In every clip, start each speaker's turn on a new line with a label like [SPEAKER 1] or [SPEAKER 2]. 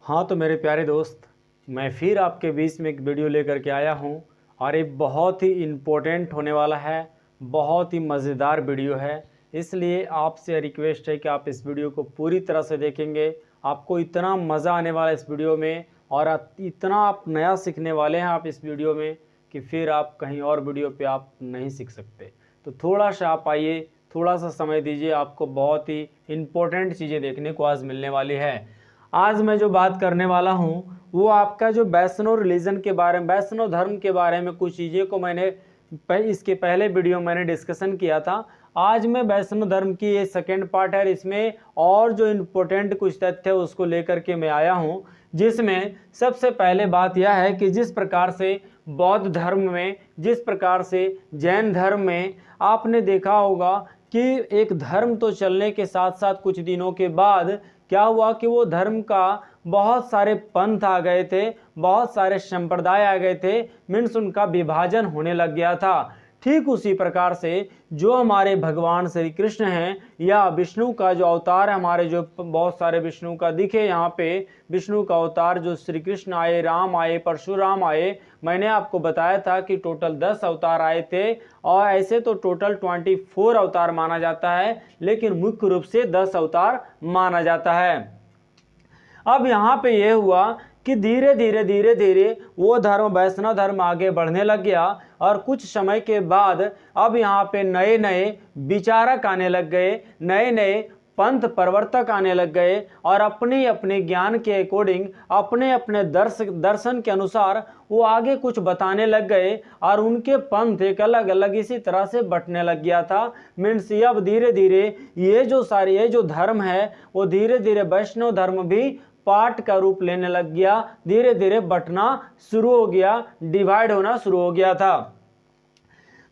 [SPEAKER 1] हाँ तो मेरे प्यारे दोस्त, मैं फिर आपके बीच में एक वीडियो लेकर के आया हूँ और ये बहुत ही इम्पोर्टेंट होने वाला है, बहुत ही मज़ेदार वीडियो है। इसलिए आपसे रिक्वेस्ट है कि आप इस वीडियो को पूरी तरह से देखेंगे। आपको इतना मज़ा आने वाला है इस वीडियो में और इतना आप नया सीखने वाले हैं आप इस वीडियो में कि फिर आप कहीं और वीडियो पे आप नहीं सीख सकते। तो थोड़ा सा आप आइए, थोड़ा सा समय दीजिए, आपको बहुत ही इम्पोर्टेंट चीज़ें देखने को आज मिलने वाली है। आज मैं जो बात करने वाला हूँ वो आपका जो वैष्णव रिलीजन के बारे में, वैष्णव धर्म के बारे में कुछ चीज़ें को मैंने इसके पहले वीडियो मैंने डिस्कशन किया था। आज मैं वैष्णव धर्म की ये सेकेंड पार्ट है, इसमें और जो इम्पोर्टेंट कुछ तथ्य है उसको लेकर के मैं आया हूँ। जिसमें सबसे पहले बात यह है कि जिस प्रकार से बौद्ध धर्म में, जिस प्रकार से जैन धर्म में आपने देखा होगा कि एक धर्म तो चलने के साथ साथ कुछ दिनों के बाद क्या हुआ कि वो धर्म का बहुत सारे पंथ आ गए थे, बहुत सारे संप्रदाय आ गए थे, मीन्स उनका विभाजन होने लग गया था। ठीक उसी प्रकार से जो हमारे भगवान श्री कृष्ण हैं या विष्णु का जो अवतार है, हमारे जो बहुत सारे विष्णु का दिखे यहाँ पे विष्णु का अवतार जो श्री कृष्ण आए, राम आए, परशुराम आए। मैंने आपको बताया था कि टोटल 10 अवतार आए थे और ऐसे तो टोटल 24 अवतार माना जाता है, लेकिन मुख्य रूप से 10 अवतार माना जाता है। अब यहाँ पे ये हुआ कि धीरे धीरे वो धर्म, वैष्णव धर्म आगे बढ़ने लग गया और कुछ समय के बाद अब यहाँ पे नए नए विचारक आने लग गए, नए नए पंथ प्रवर्तक आने लग गए और अपने अपने ज्ञान के अकॉर्डिंग, अपने अपने दर्शन के अनुसार वो आगे कुछ बताने लग गए और उनके पंथ एक अलग अलग इसी तरह से बंटने लग गया था। मीन्स अब धीरे धीरे ये जो धर्म है वो धीरे धीरे वैष्णव धर्म भी पार्ट का रूप लेने लग गया, धीरे धीरे बंटना शुरू हो गया, डिवाइड होना शुरू हो गया था।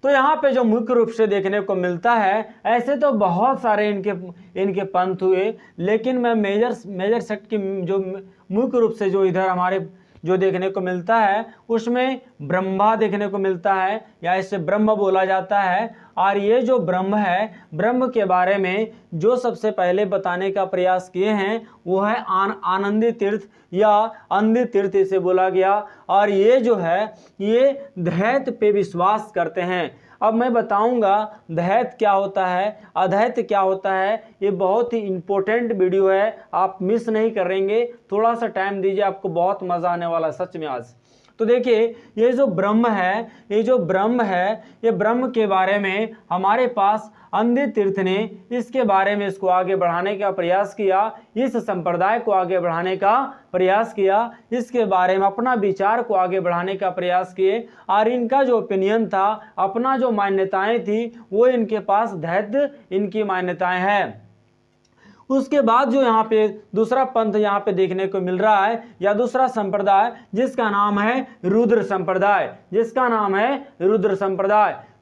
[SPEAKER 1] तो यहाँ पे जो मुख्य रूप से देखने को मिलता है, ऐसे तो बहुत सारे इनके पंथ हुए, लेकिन मैं मेजर सेक्ट की जो मुख्य रूप से जो इधर हमारे जो देखने को मिलता है उसमें ब्रह्मा देखने को मिलता है या इसे ब्रह्म बोला जाता है। और ये जो ब्रह्म है, ब्रह्म के बारे में जो सबसे पहले बताने का प्रयास किए हैं वो है आनंदी तीर्थ या अंधी तीर्थ इसे बोला गया। और ये जो है ये दैत्य पे विश्वास करते हैं। अब मैं बताऊंगा दैत्य क्या होता है, अदैत्य क्या होता है। ये बहुत ही इम्पोर्टेंट वीडियो है, आप मिस नहीं करेंगे। थोड़ा सा टाइम दीजिए, आपको बहुत मज़ा आने वाला है सच में आज। तो देखिए ये जो ब्रह्म है, ये ब्रह्म के बारे में हमारे पास अंधी तीर्थ ने इसके बारे में इसको आगे बढ़ाने का प्रयास किया, इस संप्रदाय को आगे बढ़ाने का प्रयास किया, इसके बारे में अपना विचार को आगे बढ़ाने का प्रयास किए और इनका जो ओपिनियन था, अपना जो मान्यताएं थी वो इनके पास दैत्य इनकी मान्यताएं हैं। उसके बाद जो यहाँ पे दूसरा पंथ यहाँ पे देखने को मिल रहा है या दूसरा संप्रदाय जिसका नाम है रुद्र संप्रदाय,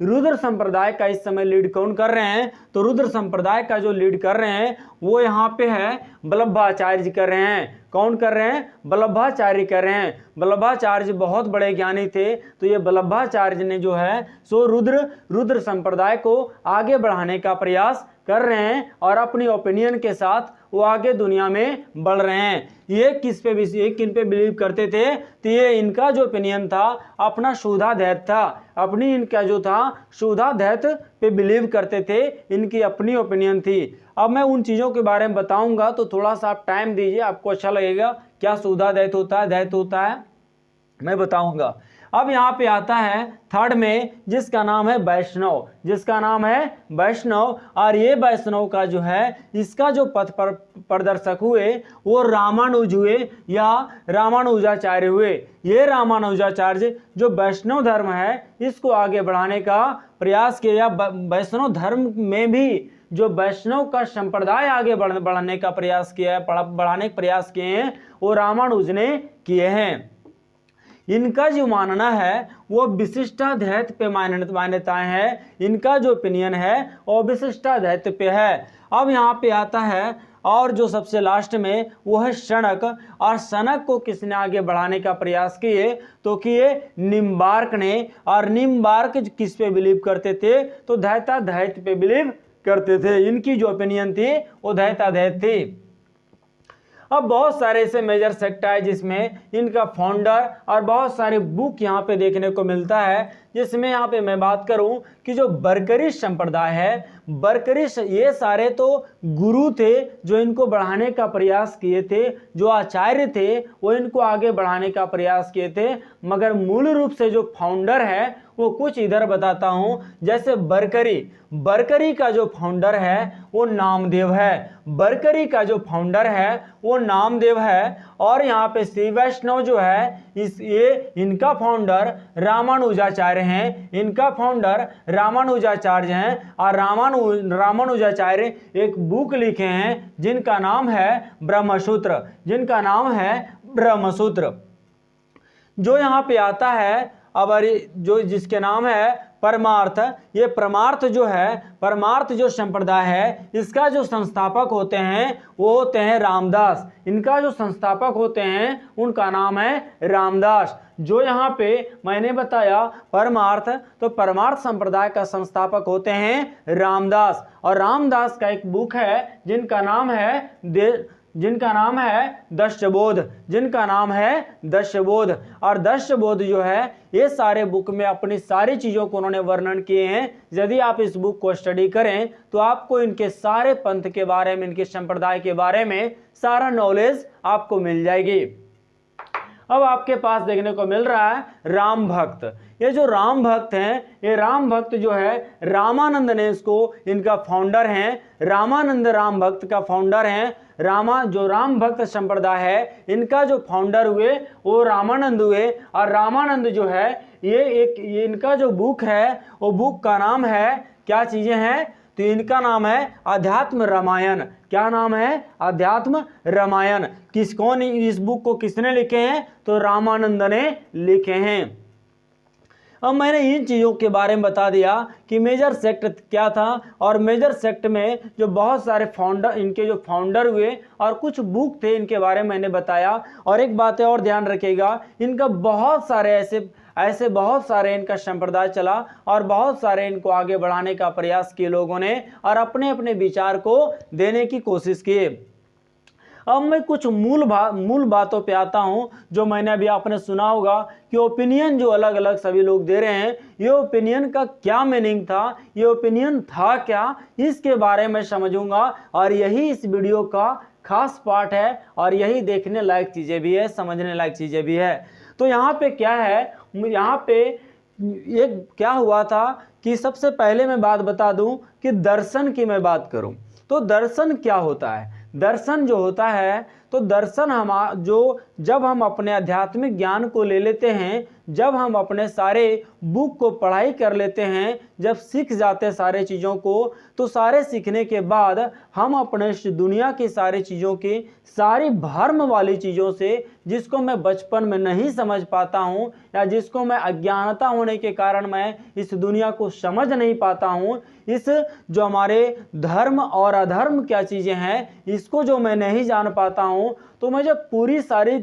[SPEAKER 1] रुद्र संप्रदाय का इस समय लीड कौन कर रहे हैं? तो रुद्र संप्रदाय का जो लीड कर रहे हैं वो यहाँ पे है वल्लभाचार्य जी कर रहे हैं। कौन कर रहे हैं? वल्लभाचार्य कर रहे हैं। वल्लभाचार्य जी बहुत बड़े ज्ञानी थे, तो ये वल्लभाचार्य ने जो है सो रुद्र संप्रदाय को आगे बढ़ाने का प्रयास कर रहे हैं और अपनी ओपिनियन के साथ वो आगे दुनिया में बढ़ रहे हैं। ये किन पे बिलीव करते थे? तो ये इनका जो ओपिनियन था अपना शुद्धा दैत्य था, अपनी इनका जो था शुद्धा दैत्य पे बिलीव करते थे, इनकी अपनी ओपिनियन थी। अब मैं उन चीज़ों के बारे में बताऊंगा, तो थोड़ा सा आप टाइम दीजिए, आपको अच्छा लगेगा। क्या शुद्धा दैत्य होता है मैं बताऊंगा। अब यहाँ पे आता है थर्ड में जिसका नाम है वैष्णव, और ये वैष्णव का जो है इसका जो पथ प्रदर्शक हुए वो रामानुज हुए या रामानुजाचार्य हुए। ये रामानुजाचार्य जो वैष्णव धर्म है इसको आगे बढ़ाने का प्रयास किया, वैष्णव धर्म में भी जो वैष्णव का संप्रदाय आगे बढ़ाने का प्रयास किया है, बढ़ाने का प्रयास किए हैं वो रामानुज ने किए हैं। इनका जो मानना है वो विशिष्टाद्वैत पे मान्यताएं हैं, इनका जो ओपिनियन है वो विशिष्टाद्वैत पे है। अब यहाँ पे आता है और जो सबसे लास्ट में वो है सनक, और सनक को किसने आगे बढ़ाने का प्रयास किए? तो किए निम्बार्क ने। और निम्बार्क किस पे बिलीव करते थे? तो दैत्याद्वैत पे बिलीव करते थे। इनकी जो ओपिनियन थी वो दैत्याद्वैत थी। अब बहुत सारे ऐसे मेजर सेक्ट है जिसमें इनका फाउंडर और बहुत सारे बुक यहाँ पे देखने को मिलता है, जिसमें यहाँ पे मैं बात करूं कि जो बरकरिश संप्रदाय है, बरकरिश ये सारे तो गुरु थे जो इनको बढ़ाने का प्रयास किए थे, जो आचार्य थे वो इनको आगे बढ़ाने का प्रयास किए थे, मगर मूल रूप से जो फाउंडर है वो कुछ इधर बताता हूं। जैसे बरकरी का जो फाउंडर है वो नामदेव है, बरकरी का जो फाउंडर है वो नामदेव है। और यहाँ पे श्री वैष्णव जो है इनका फाउंडर रामानुजाचार्य हैं, इनका फाउंडर रामानुजाचार्य हैं। और रामानुजाचार्य एक बुक लिखे हैं जिनका नाम है ब्रह्मसूत्र, जिनका नाम है ब्रह्मसूत्र। जो यहाँ पे आता है अब जो जिसके नाम है परमार्थ, ये परमार्थ जो है, परमार्थ जो संप्रदाय है इसका जो संस्थापक होते हैं वो होते हैं रामदास। इनका जो संस्थापक होते हैं उनका नाम है रामदास। जो यहाँ पे मैंने बताया परमार्थ, तो परमार्थ संप्रदाय का संस्थापक होते हैं रामदास। और रामदास का एक बुक है जिनका नाम है दशबोध, जिनका नाम है दशबोध। और दशबोध जो है ये सारे बुक में अपनी सारी चीज़ों को उन्होंने वर्णन किए हैं। यदि आप इस बुक को स्टडी करें तो आपको इनके सारे पंथ के बारे में, इनके संप्रदाय के बारे में सारा नॉलेज आपको मिल जाएगी। अब आपके पास देखने को मिल रहा है राम भक्त। ये जो राम भक्त हैं, ये राम भक्त जो है रामानंद ने इसको, इनका फाउंडर हैं, रामानंद राम भक्त का फाउंडर हैं। जो राम भक्त संप्रदाय है इनका जो फाउंडर हुए वो रामानंद हुए। और रामानंद जो है ये इनका जो बुक है वो बुक का नाम है, क्या चीजें हैं, तो इनका नाम है अध्यात्म रामायण। क्या नाम है? अध्यात्म रामायण। कौन इस बुक को किसने लिखे हैं? तो रामानंद ने लिखे हैं। अब मैंने इन चीज़ों के बारे में बता दिया कि मेजर सेक्ट क्या था, और मेजर सेक्ट में जो बहुत सारे फाउंडर, इनके जो फाउंडर हुए और कुछ बुक थे इनके बारे में मैंने बताया। और एक बात है और ध्यान रखिएगा, इनका बहुत सारे ऐसे बहुत सारे इनका संप्रदाय चला और बहुत सारे इनको आगे बढ़ाने का प्रयास किए लोगों ने और अपने अपने विचार को देने की कोशिश की। अब मैं कुछ मूल बातों पे आता हूँ जो मैंने अभी आपने सुना होगा कि ओपिनियन जो अलग अलग सभी लोग दे रहे हैं, ये ओपिनियन का क्या मीनिंग था, ये ओपिनियन था क्या, इसके बारे में समझूंगा। और यही इस वीडियो का खास पार्ट है और यही देखने लायक चीज़ें भी है, समझने लायक चीज़ें भी है। तो यहाँ पे क्या है, यहाँ पे एक क्या हुआ था कि सबसे पहले मैं बात बता दूं कि दर्शन की मैं बात करूं तो दर्शन क्या होता है। दर्शन जो होता है तो दर्शन जब हम अपने आध्यात्मिक ज्ञान को ले लेते हैं, जब हम अपने सारे बुक को पढ़ाई कर लेते हैं, जब सीख जाते हैं सारे चीज़ों को, तो सारे सीखने के बाद हम अपने दुनिया की सारी चीज़ों की, सारी भर्म वाली चीज़ों से, जिसको मैं बचपन में नहीं समझ पाता हूँ या जिसको मैं अज्ञानता होने के कारण मैं इस दुनिया को समझ नहीं पाता हूँ, इस जो हमारे धर्म और अधर्म क्या चीज़ें हैं इसको जो मैं नहीं जान पाता हूँ, तो मैं जब पूरी सारी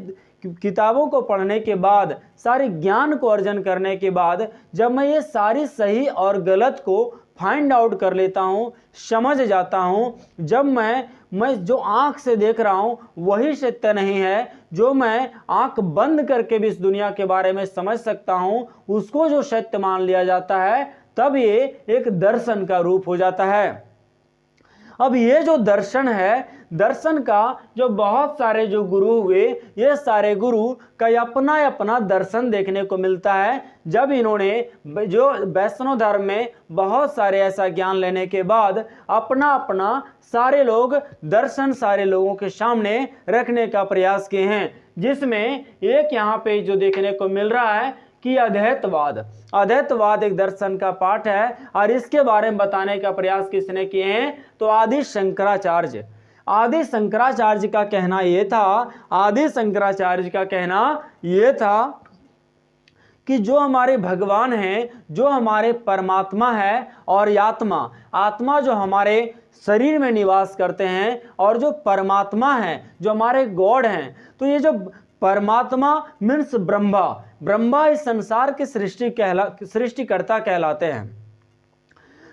[SPEAKER 1] किताबों को पढ़ने के बाद, सारे ज्ञान को अर्जन करने के बाद, जब मैं ये सारी सही और गलत को फाइंड आउट कर लेता हूँ, समझ जाता हूँ, जब मैं जो आँख से देख रहा हूँ वही सत्य नहीं है, जो मैं आँख बंद करके भी इस दुनिया के बारे में समझ सकता हूँ, उसको जो सत्य मान लिया जाता है, तब ये एक दर्शन का रूप हो जाता है। अब ये जो दर्शन है, दर्शन का जो बहुत सारे जो गुरु हुए, ये सारे गुरु का अपना अपना दर्शन देखने को मिलता है। जब इन्होंने जो वैष्णव धर्म में बहुत सारे ऐसा ज्ञान लेने के बाद अपना अपना सारे लोग दर्शन सारे लोगों के सामने रखने का प्रयास किए हैं, जिसमें एक यहाँ पे जो देखने को मिल रहा है कि अद्वैतवाद एक दर्शन का पाठ है। और इसके बारे में बताने का प्रयास किसने किए हैं? तो आदि शंकराचार्य का कहना ये था कि जो हमारे भगवान हैं, जो हमारे परमात्मा है, और आत्मा जो हमारे शरीर में निवास करते हैं, और जो परमात्मा है, जो हमारे गॉड हैं, तो ये जो परमात्मा मीन्स ब्रह्मा इस संसार के सृष्टिकर्ता कहलाते हैं।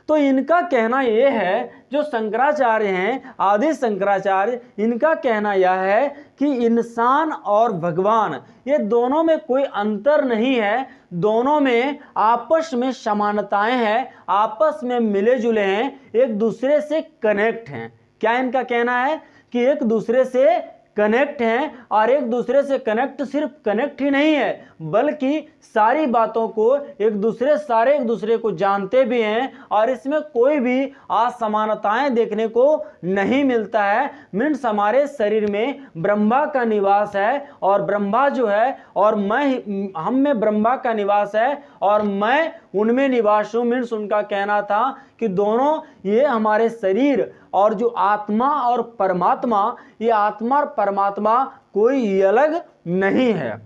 [SPEAKER 1] तो इनका कहना यह है, जो शंकराचार्य हैं, आदि शंकराचार्य, इनका कहना यह है कि इंसान और भगवान ये दोनों में कोई अंतर नहीं है, दोनों में आपस में समानताएं हैं, आपस में मिले जुले हैं, एक दूसरे से कनेक्ट हैं। क्या इनका कहना है कि एक दूसरे से कनेक्ट हैं, और एक दूसरे से कनेक्ट सिर्फ कनेक्ट ही नहीं है बल्कि सारी बातों को एक दूसरे को जानते भी हैं, और इसमें कोई भी असमानताएं देखने को नहीं मिलता है। मीन्स हमारे शरीर में ब्रह्मा का निवास है, और ब्रह्मा जो है और हम में ब्रह्मा का निवास है और मैं उनमें निवास हूँ। मीन्स उनका कहना था कि दोनों ये हमारे शरीर और जो आत्मा और परमात्मा, ये आत्मा और परमात्मा कोई अलग नहीं है।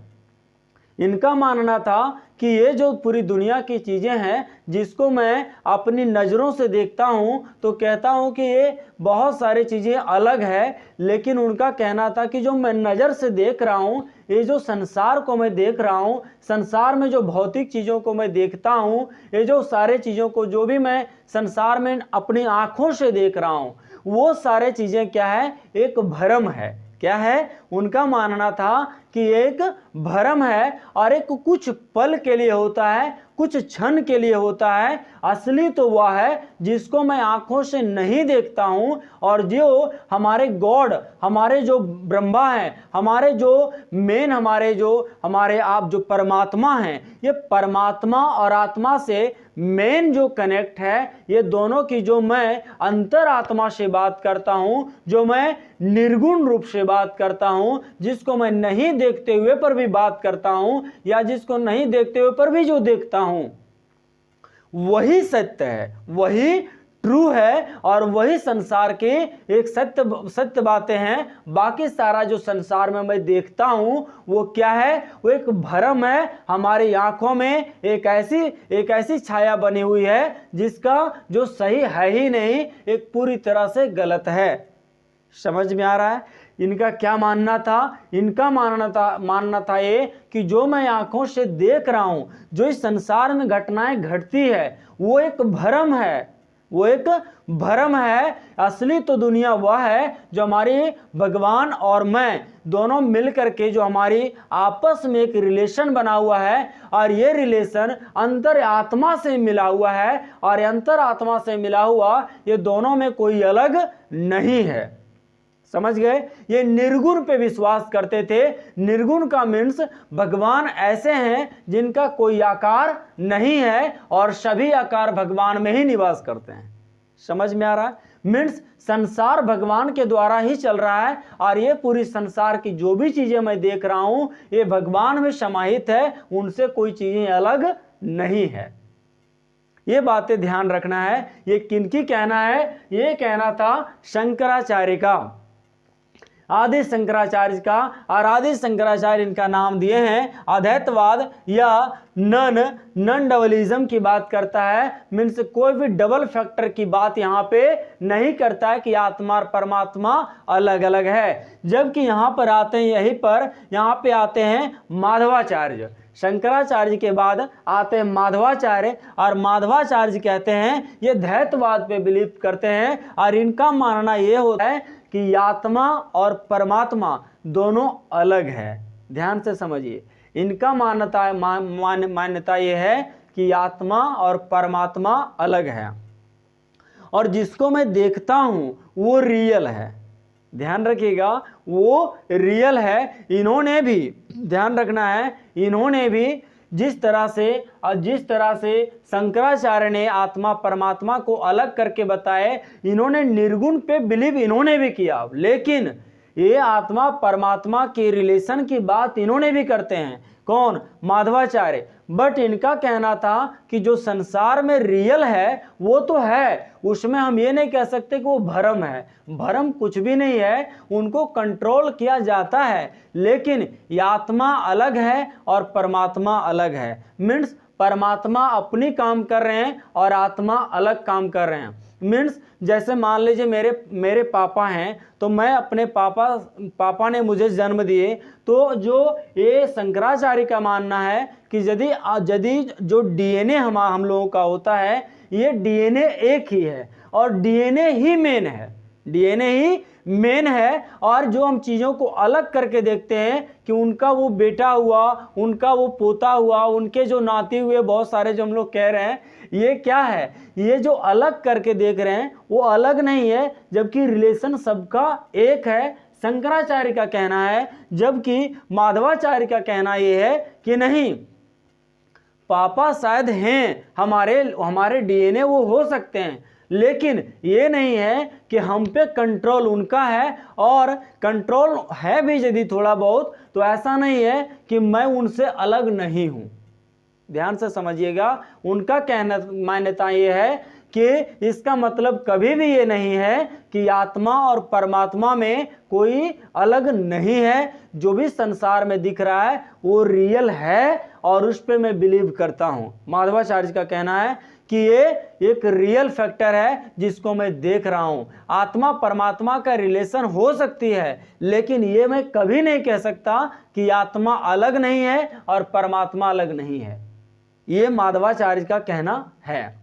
[SPEAKER 1] इनका मानना था कि ये जो पूरी दुनिया की चीज़ें हैं, जिसको मैं अपनी नज़रों से देखता हूँ तो कहता हूँ कि ये बहुत सारी चीज़ें अलग है, लेकिन उनका कहना था कि जो मैं नज़र से देख रहा हूँ, ये जो संसार को मैं देख रहा हूँ, संसार में जो भौतिक चीज़ों को मैं देखता हूँ, ये जो सारे चीज़ों को जो भी मैं संसार में अपनी आँखों से देख रहा हूँ, वो सारे चीज़ें क्या है, एक भ्रम है। क्या है? उनका मानना था कि एक भ्रम है और एक कुछ पल के लिए होता है, कुछ क्षण के लिए होता है। असली तो वह है जिसको मैं आंखों से नहीं देखता हूं, और जो हमारे गॉड, हमारे जो ब्रह्मा हैं, हमारे जो मेन, हमारे आप जो परमात्मा हैं, ये परमात्मा और आत्मा से मेन जो कनेक्ट है, ये दोनों की जो मैं अंतरात्मा से बात करता हूं, जो मैं निर्गुण रूप से बात करता हूं, जिसको मैं नहीं देखते हुए पर भी बात करता हूं, या जिसको नहीं देखते हुए पर भी जो देखता हूं, वही सत्य है, वही ट्रू है, और वही संसार के एक सत्य बातें हैं। बाकी सारा जो संसार में मैं देखता हूं वो क्या है? वो एक भ्रम है। हमारी आंखों में एक ऐसी छाया बनी हुई है जिसका जो सही है ही नहीं, एक पूरी तरह से गलत है। समझ में आ रहा है? इनका क्या मानना था? इनका मानना था ये कि जो मैं आंखों से देख रहा हूं, जो इस संसार में घटनाएं घटती है, वो एक भ्रम है, वो एक भ्रम है। असली तो दुनिया वह है जो हमारी भगवान और मैं दोनों मिलकर के जो हमारी आपस में एक रिलेशन बना हुआ है, और ये रिलेशन अंतर आत्मा से मिला हुआ है, और अंतर आत्मा से मिला हुआ ये दोनों में कोई अलग नहीं है। समझ गए? ये निर्गुण पे विश्वास करते थे। निर्गुण का मीन्स भगवान ऐसे हैं जिनका कोई आकार नहीं है, और सभी आकार भगवान में ही निवास करते हैं। समझ में आ रहा है? मीन्स संसार भगवान के द्वारा ही चल रहा है, और ये पूरी संसार की जो भी चीजें मैं देख रहा हूं, ये भगवान में समाहित है, उनसे कोई चीजें अलग नहीं है। ये बातें ध्यान रखना है। ये किनकी कहना है? ये कहना था शंकराचार्य का, आदि शंकराचार्य का। और आदि शंकराचार्य इनका नाम दिए हैं अद्वैतवाद या नॉन डबलिज्म की बात करता है। मीन्स कोई भी डबल फैक्टर की बात यहाँ पे नहीं करता है कि आत्मा और परमात्मा अलग अलग है। जबकि यहाँ पर आते हैं, यहाँ पे आते हैं माधवाचार्य। शंकराचार्य के बाद आते हैं माधवाचार्य, और माधवाचार्य कहते हैं ये द्वैतवाद पे बिलीव करते हैं, और इनका मानना ये होता है कि आत्मा और परमात्मा दोनों अलग है। ध्यान से समझिए, इनका मान्यता ये है कि आत्मा और परमात्मा अलग है, और जिसको मैं देखता हूं वो रियल है। ध्यान रखिएगा, वो रियल है। इन्होंने भी ध्यान रखना है, इन्होंने भी जिस तरह से शंकराचार्य ने आत्मा परमात्मा को अलग करके बताए, इन्होंने निर्गुण पे बिलीव इन्होंने भी किया, लेकिन ये आत्मा परमात्मा के रिलेशन की बात इन्होंने भी करते हैं। कौन? माधवाचार्य। बट इनका कहना था कि जो संसार में रियल है वो तो है, उसमें हम ये नहीं कह सकते कि वो भ्रम है। भ्रम कुछ भी नहीं है, उनको कंट्रोल किया जाता है, लेकिन ये आत्मा अलग है और परमात्मा अलग है। मीन्स परमात्मा अपनी काम कर रहे हैं और आत्मा अलग काम कर रहे हैं। मीन्स जैसे मान लीजिए मेरे पापा हैं, तो मैं अपने पापा ने मुझे जन्म दिए, तो जो ये शंकराचार्य का मानना है कि यदि जो डीएनए हम लोगों का होता है, ये डीएनए एक ही है और डीएनए ही मेन है, डीएनए ही मेन है। और जो हम चीज़ों को अलग करके देखते हैं कि उनका वो बेटा हुआ, उनका वो पोता हुआ, उनके जो नाती हुए बहुत सारे जो हम लोग कह रहे हैं, ये क्या है, ये जो अलग करके देख रहे हैं वो अलग नहीं है, जबकि रिलेशन सबका एक है, शंकराचार्य का कहना है। जबकि माधवाचार्य का कहना ये है कि नहीं, पापा शायद हैं, हमारे डीएनए वो हो सकते हैं, लेकिन ये नहीं है कि हम पे कंट्रोल उनका है, और कंट्रोल है भी यदि थोड़ा बहुत, तो ऐसा नहीं है कि मैं उनसे अलग नहीं हूं। ध्यान से समझिएगा, उनका कहना मान्यता ये है कि इसका मतलब कभी भी ये नहीं है कि आत्मा और परमात्मा में कोई अलग नहीं है। जो भी संसार में दिख रहा है वो रियल है और उस पर मैं बिलीव करता हूँ। माधवाचार्य का कहना है कि ये एक रियल फैक्टर है जिसको मैं देख रहा हूँ। आत्मा परमात्मा का रिलेशन हो सकती है, लेकिन ये मैं कभी नहीं कह सकता कि आत्मा अलग नहीं है और परमात्मा अलग नहीं है। ये माधवाचार्य का कहना है।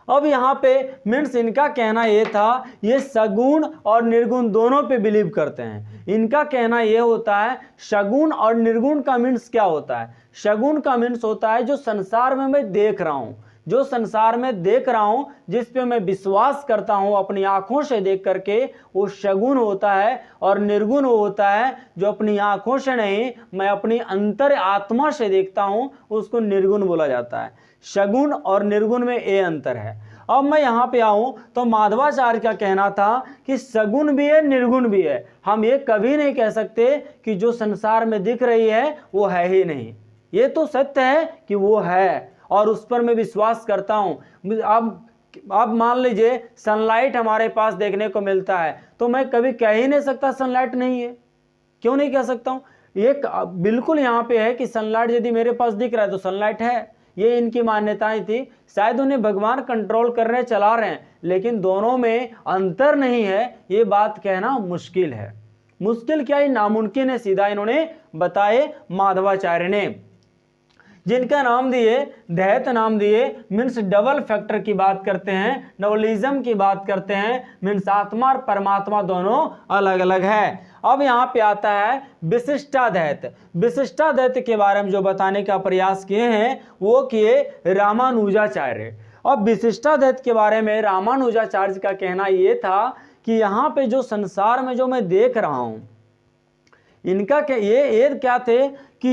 [SPEAKER 1] अब यहाँ पे मीन्स इनका कहना ये था, ये सगुण और निर्गुण दोनों पे बिलीव करते हैं। इनका कहना ये होता है, सगुण और निर्गुण का मीन्स क्या होता है? सगुण का मीन्स होता है जो संसार में मैं देख रहा हूँ, जो संसार में देख रहा हूँ, जिस पे मैं विश्वास करता हूँ अपनी आंखों से देख करके, वो सगुण होता है। और निर्गुण वो होता है जो अपनी आंखों से नहीं, मैं अपनी अंतर आत्मा से देखता हूँ, उसको निर्गुण बोला जाता है। सगुण और निर्गुण में ये अंतर है। अब मैं यहाँ पे आऊँ तो माधवाचार्य का कहना था कि सगुण भी है निर्गुण भी है। हम ये कभी नहीं कह सकते कि जो संसार में दिख रही है वो है ही नहीं। ये तो सत्य है कि वो है और उस पर मैं विश्वास करता हूँ। अब मान लीजिए सनलाइट हमारे पास देखने को मिलता है, तो मैं कभी कह ही नहीं सकता सनलाइट नहीं है। क्यों नहीं कह सकता हूँ? ये बिल्कुल यहाँ पे है कि सनलाइट यदि मेरे पास दिख रहा है तो सनलाइट है। ये इनकी मान्यताएं थी। शायद उन्हें भगवान कंट्रोल कर रहे, चला रहे हैं, लेकिन दोनों में अंतर नहीं है, ये बात कहना मुश्किल है। मुश्किल क्या, ये नामुमकिन है, सीधा इन्होंने बताए माधवाचार्य ने। जिनका नाम दिए, दैत नाम दिए, मीन्स डबल फैक्टर की बात करते हैं, नवलिज्म की बात करते हैं, मीन्स आत्मा और परमात्मा दोनों अलग अलग है। अब यहाँ पे आता है विशिष्टाद्वैत। विशिष्टाद्वैत के बारे में जो बताने का प्रयास किए हैं वो किए रामानुजाचार्य। अब विशिष्टाद्वैत के बारे में रामानुजाचार्य का कहना ये था कि यहाँ पे जो संसार में जो मैं देख रहा हूँ, इनका ये क्या थे कि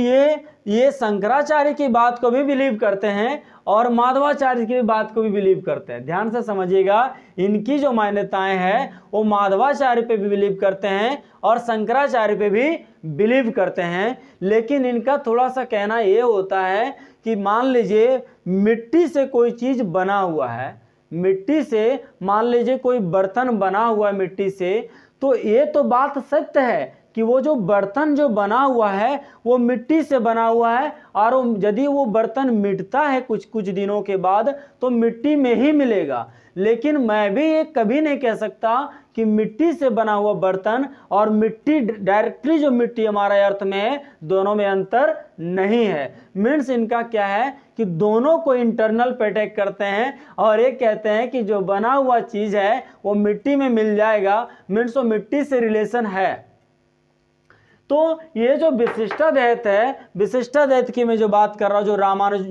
[SPEAKER 1] ये शंकराचार्य की बात को भी बिलीव करते हैं और माधवाचार्य की बात को भी बिलीव करते हैं। ध्यान से समझिएगा, इनकी जो मान्यताएं हैं वो माधवाचार्य पे भी बिलीव करते हैं और शंकराचार्य पे भी बिलीव करते हैं। लेकिन इनका थोड़ा सा कहना ये होता है कि मान लीजिए मिट्टी से कोई चीज़ बना हुआ है, मिट्टी से मान लीजिए कोई बर्तन बना हुआ है मिट्टी से, तो ये तो बात सत्य है कि वो जो बर्तन जो बना हुआ है वो मिट्टी से बना हुआ है, और यदि वो बर्तन मिटता है कुछ दिनों के बाद तो मिट्टी में ही मिलेगा। लेकिन मैं भी ये कभी नहीं कह सकता कि मिट्टी से बना हुआ बर्तन और मिट्टी डायरेक्टली जो मिट्टी हमारे अर्थ में है, दोनों में अंतर नहीं है। मीन्स इनका क्या है कि दोनों को इंटरनल पे अटैक करते हैं और ये कहते हैं कि जो बना हुआ चीज़ है वो मिट्टी में मिल जाएगा, मीन्स वो मिट्टी से रिलेशन है। तो ये जो विशिष्टाद्वैत है, विशिष्टाद्वैत की मैं जो बात कर रहा हूँ, जो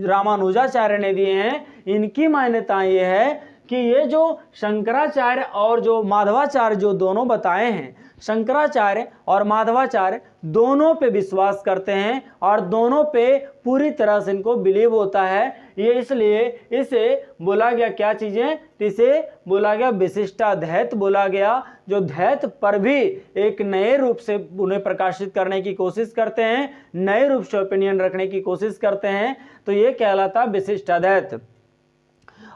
[SPEAKER 1] रामानुजाचार्य ने दिए हैं, इनकी मान्यता ये है कि ये जो शंकराचार्य और जो माधवाचार्य जो दोनों बताए हैं, शंकराचार्य और माधवाचार्य दोनों पे विश्वास करते हैं और दोनों पे पूरी तरह से इनको बिलीव होता है। ये इसलिए इसे बोला गया क्या चीज़ें, इसे बोला गया विशिष्टाद्वैत बोला गया, जो द्वैत पर भी एक नए रूप से उन्हें प्रकाशित करने की कोशिश करते हैं, नए रूप से ओपिनियन रखने की कोशिश करते हैं, तो ये कहलाता विशिष्टाद्वैत।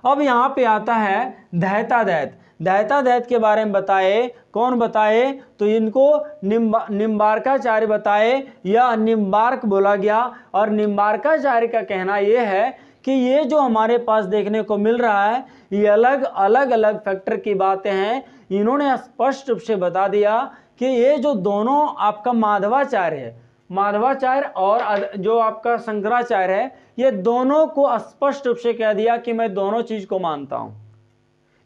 [SPEAKER 1] अब यहाँ पे आता है द्वैताद्वैत। दैतादैत के बारे में बताए। कौन बताए? तो इनको निम्बार्काचार्य बताए या निम्बार्क बोला गया। और निम्बार्काचार्य का कहना यह है कि ये जो हमारे पास देखने को मिल रहा है ये अलग अलग फैक्टर की बातें हैं। इन्होंने स्पष्ट रूप से बता दिया कि ये जो दोनों आपका माधवाचार्य है, माधवाचार्य और जो आपका शंकराचार्य है, ये दोनों को स्पष्ट रूप से कह दिया कि मैं दोनों चीज को मानता हूं।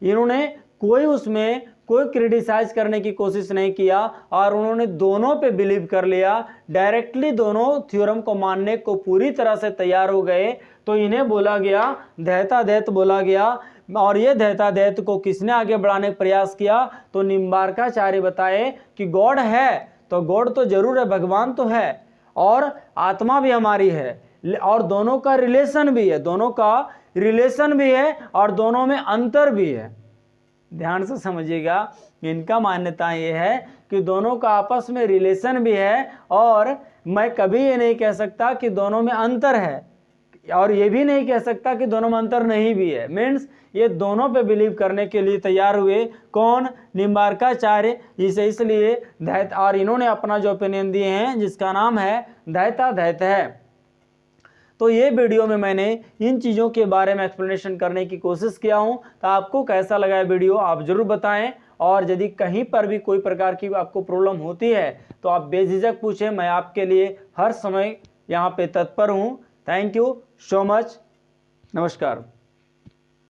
[SPEAKER 1] इन्होंने कोई उसमें कोई क्रिटिसाइज करने की कोशिश नहीं किया और उन्होंने दोनों पे बिलीव कर लिया, डायरेक्टली दोनों थ्योरम को मानने को पूरी तरह से तैयार हो गए। तो इन्हें बोला गया दैतादैत बोला गया। और ये दैतादैत को किसने आगे बढ़ाने का प्रयास किया? तो निम्बार्काचार्य बताए कि गॉड है, तो गॉड तो जरूर है, भगवान तो है और आत्मा भी हमारी है और दोनों का रिलेशन भी है, दोनों का रिलेशन भी है और दोनों में अंतर भी है। ध्यान से समझिएगा, इनका मान्यता ये है कि दोनों का आपस में रिलेशन भी है और मैं कभी ये नहीं कह सकता कि दोनों में अंतर है और ये भी नहीं कह सकता कि दोनों में अंतर नहीं भी है। मीन्स ये दोनों पे बिलीव करने के लिए तैयार हुए। कौन? निम्बार्काचार्य। इसे इसलिए दैत, और इन्होंने अपना जो ओपिनियन दिए हैं जिसका नाम है दैतादैत है। तो ये वीडियो में मैंने इन चीज़ों के बारे में एक्सप्लेनेशन करने की कोशिश किया हूँ। तो आपको कैसा लगा है वीडियो आप ज़रूर बताएं। और यदि कहीं पर भी कोई प्रकार की आपको प्रॉब्लम होती है तो आप बेझिझक पूछें, मैं आपके लिए हर समय यहाँ पे तत्पर हूँ। Thank you so much. नमस्कार।